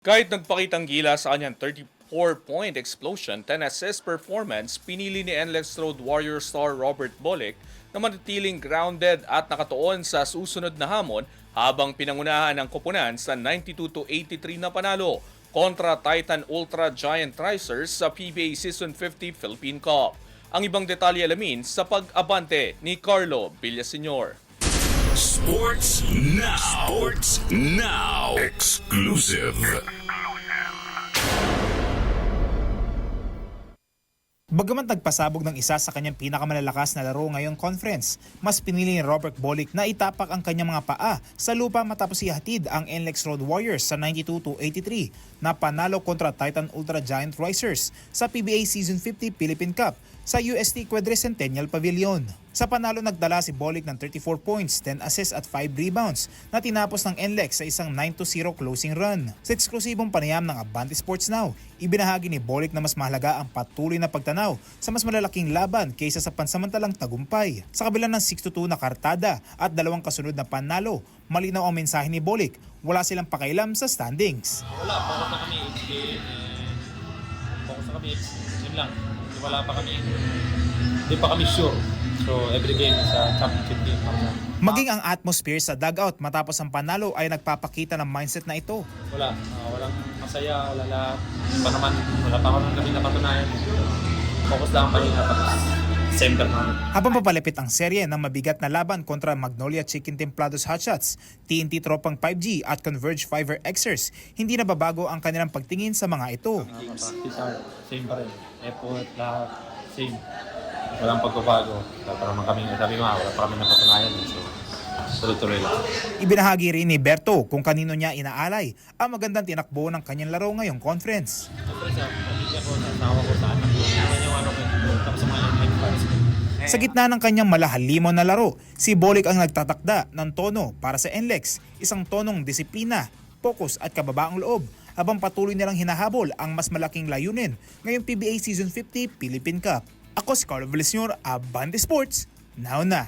Kahit nagpakitang gila sa kanyang 34-point explosion, 10-assist performance, pinili ni NLEX Road Warrior star Robert Bolick na manatiling grounded at nakatuon sa susunod na hamon habang pinangunahan ng koponan sa 92-83 na panalo kontra Titan Ultra Giant Racers sa PBA Season 50 Philippine Cup. Ang ibang detalye alamin sa pag-abante ni Carlo Villaseñor. Sports Now. Sports Now. Exclusive. Bagaman nagpasabog ng isa sa kanyang pinakamalalakas na laro ngayong conference, mas pinili ni Robert Bolick na itapak ang kanyang mga paa sa lupa matapos ihatid ang NLEX Road Warriors sa 92-83 na panalo kontra Titan Ultra Giant Racers sa PBA Season 50 Philippine Cup sa UST Quadricentennial Pavilion. Sa panalo nagdala si Bolick ng 34 points, 10 assists at 5 rebounds na tinapos ng NLEX sa isang 9-0 closing run. Sa eksklusibong panayam ng Abante Sports Now, ibinahagi ni Bolick na mas mahalaga ang patuloy na pagtanaw sa mas malalaking laban kaysa sa pansamantalang tagumpay. Sa kabila ng 6-2 na kartada at dalawang kasunod na panalo, malinaw ang mensahe ni Bolick, wala silang pakailam sa standings. Wala, focus na kami each game. Focus na kami yun lang. Wala pa kami, hindi pa kami sure. So every game is a championship game. Maging ang atmosphere sa dugout matapos ang panalo ay nagpapakita ng mindset na ito. Wala, walang masaya, wala lahat. Wala pa kami napatunayan. Focus lang ang pahinga tapos December namin. Habang papalapit ang serye ng mabigat na laban kontra Magnolia Chicken Templados Hotshots, TNT Tropang 5G at Converge Fiverr Xers, hindi na babago ang kanilang pagtingin sa mga ito. Practice hard, same pa rin. Effort, lahat, same. Walang pagbabago. Para man kami, sabi ko nga, wala pa kami napatunayan. So, tuloy-tuloy lang. Ibinahagi rin ni Berto kung kanino niya inaalay ang magandang tinakbo ng kanyang laro ngayong conference. Siyempre sa pamilya ko, sa asawa ko, sa anak ko, yan yung ano ko, tapos sa mga young fans. Sa gitna ng kanyang malahalimon na laro, si Bolick ang nagtatakda ng tono para sa NLEX, isang tonong disiplina, focus at kababaang loob habang patuloy nilang hinahabol ang mas malaking layunin ngayong PBA Season 50 Philippine Cup. Ako si Carlo Villaseñor, Abante Sports, now na!